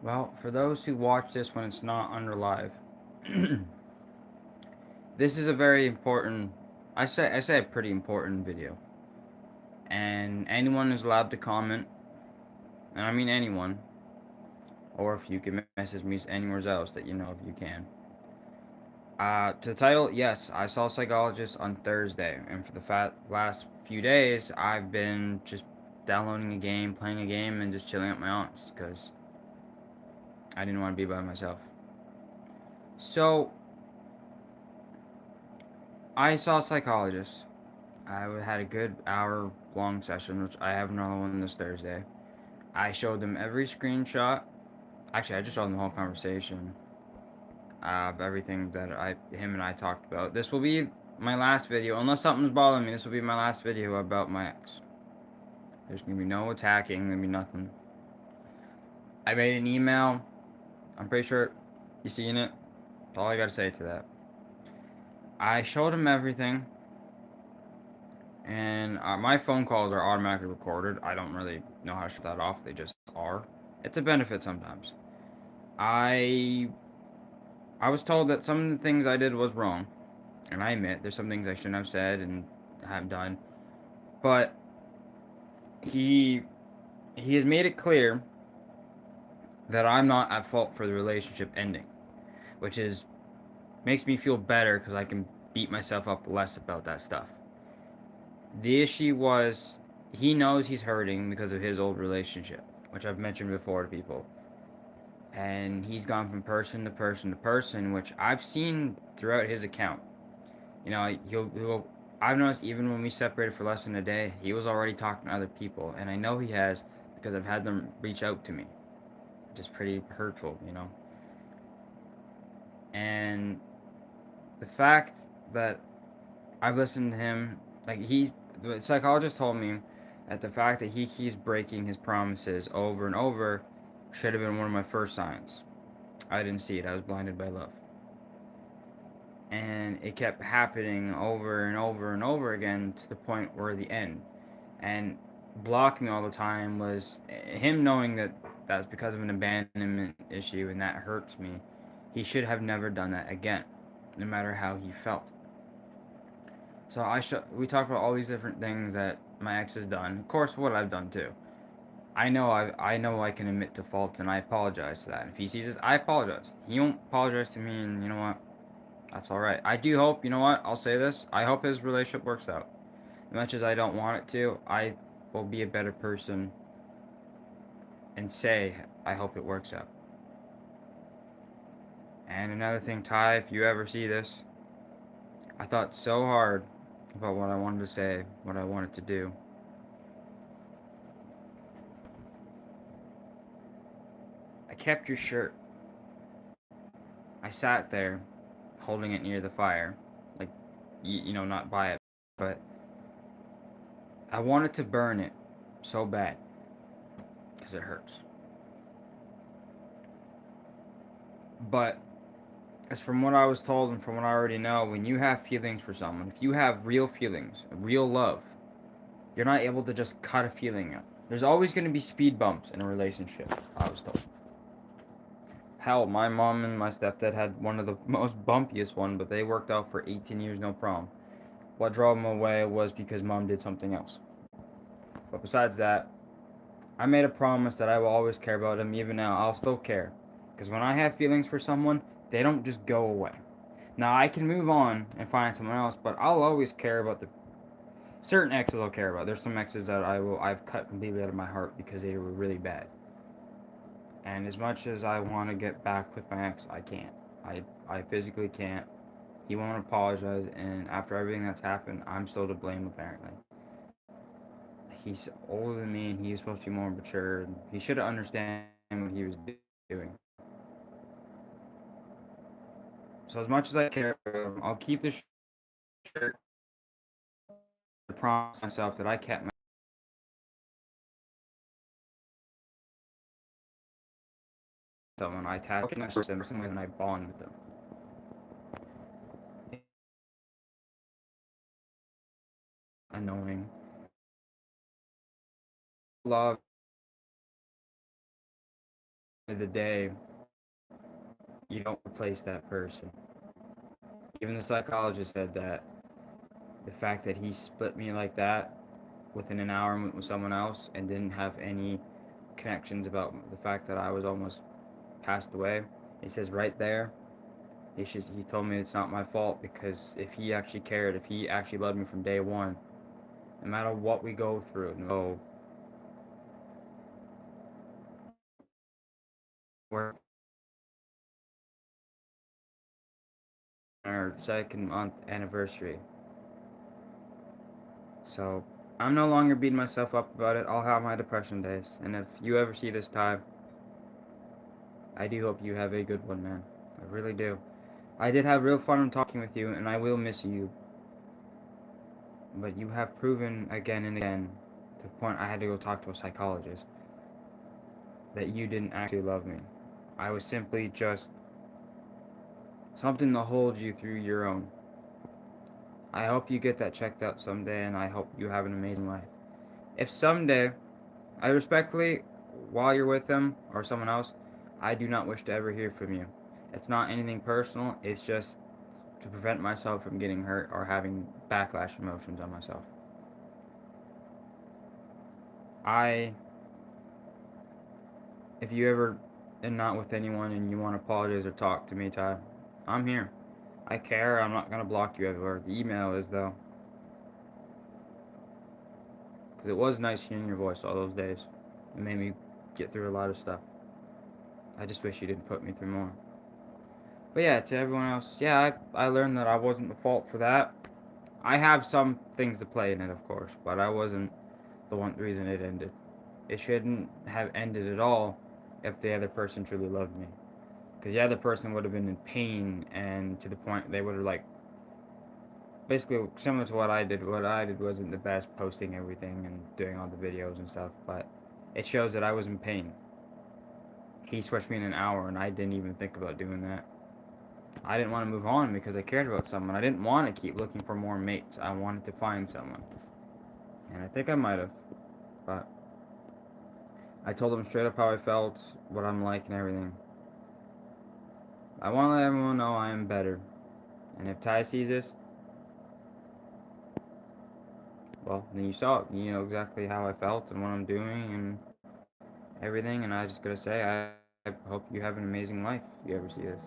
Well, for those who watch this when it's not under live, this is a very important. I say a pretty important video, and anyone is allowed to comment, and I mean anyone, or if you can message me anywhere else that you know if you can. To the title, yes, I saw a psychologist on Thursday, and for the last few days, I've been just downloading a game, playing a game, and just chilling at my aunt's because I didn't want to be by myself. So I saw a psychologist. I had a good hour long session, which I have another one this Thursday. I showed them every screenshot. Actually, I just showed them the whole conversation of everything that him and I talked about. This will be my last video, unless something's bothering me. This will be my last video about my ex. There's gonna be no attacking, gonna be nothing. I made an email. I'm pretty sure you seen it. That's all I gotta say to that. I showed him everything, and my phone calls are automatically recorded. I don't really know how to shut that off. They just are. It's a benefit sometimes. I I was told that some of the things I did was wrong, and I admit there's some things I shouldn't have said and have done. But he he has made it clear that I'm not at fault for the relationship ending, which is makes me feel better because I can beat myself up less about that stuff. The issue was he knows he's hurting because of his old relationship, which I've mentioned before to people. And he's gone from person to person to person, which I've seen throughout his account. You know, he'll I've noticed even when we separated for less than a day, he was already talking to other people, and I know he has because I've had them reach out to me, which is pretty hurtful, you know. And the fact that I've listened to him, like the psychologist told me that the fact that he keeps breaking his promises over and over should have been one of my first signs. I didn't see it. I was blinded by love. And it kept happening over and over and over again to the point where the end. And blocking me all the time was him knowing that that's because of an abandonment issue and that hurts me. He should have never done that again, no matter how he felt. So we talked about all these different things that my ex has done. Of course, what I've done too. I know I can admit to fault, and I apologize to that. If he sees this, I apologize. He won't apologize to me, and you know what? That's all right. I do hope. You know what? I'll say this. I hope his relationship works out. As much as I don't want it to, I will be a better person and say I hope it works out. And another thing, Ty, if you ever see this, I thought so hard about what I wanted to say, what I wanted to do. I kept your shirt. I sat there holding it near the fire. Like, you know, not by it, but I wanted to burn it so bad because it hurts. But as from what I was told and from what I already know, when you have feelings for someone, if you have real feelings, real love, you're not able to just cut a feeling out. There's always going to be speed bumps in a relationship, I was told. Hell, my mom and my stepdad had one of the most bumpiest one, but they worked out for 18 years, no problem. What drove them away was because mom did something else. But besides that, I made a promise that I will always care about them. Even now, I'll still care. Because when I have feelings for someone, they don't just go away. Now, I can move on and find someone else, but I'll always care about the certain exes I'll care about. There's some exes that I've cut completely out of my heart because they were really bad. And as much as I want to get back with my ex, I can't. I physically can't. He won't apologize, and after everything that's happened, I'm still to blame apparently. He's older than me, and he was supposed to be more mature. He should have understand what he was doing. So as much as I care about him, I'll keep the shirt. I promise myself that I kept my someone I tattoo them and I bond with them. Annoying. Love of the day, you don't replace that person. Even the psychologist said that the fact that he split me like that within an hour and went with someone else and didn't have any connections about the fact that I was almost passed away. He says right there, he told me it's not my fault because if he actually cared, if he actually loved me from day one, no matter what we go through, no, we're on our 2nd month anniversary. So I'm no longer beating myself up about it. I'll have my depression days, and if you ever see this time, I do hope you have a good one, man. I really do. I did have real fun talking with you, and I will miss you. But you have proven again and again, to the point I had to go talk to a psychologist, that you didn't actually love me. I was simply just something to hold you through your own. I hope you get that checked out someday, and I hope you have an amazing life. If someday, I respectfully, while you're with them or someone else, I do not wish to ever hear from you. It's not anything personal, it's just to prevent myself from getting hurt or having backlash emotions on myself. I, if you ever are not with anyone and you want to apologize or talk to me, Ty, I'm here. I care. I'm not gonna block you everywhere. The email is though, because it was nice hearing your voice all those days. It made me get through a lot of stuff. I just wish you didn't put me through more. But yeah, to everyone else, yeah, I learned that I wasn't the fault for that. I have some things to play in it, of course, but I wasn't the reason it ended. It shouldn't have ended at all if the other person truly loved me. Because the other person would have been in pain, and to the point they would have, like, basically similar to what I did. What I did wasn't the best, posting everything and doing all the videos and stuff, but it shows that I was in pain. He switched me in an hour, and I didn't even think about doing that. I didn't want to move on because I cared about someone. I didn't want to keep looking for more mates. I wanted to find someone. And I think I might have, but I told him straight up how I felt, what I'm like, and everything. I want to let everyone know I am better. And if Ty sees this, well, then you saw it. You know exactly how I felt and what I'm doing and everything. And I just gotta say, I hope you have an amazing life if you ever see this.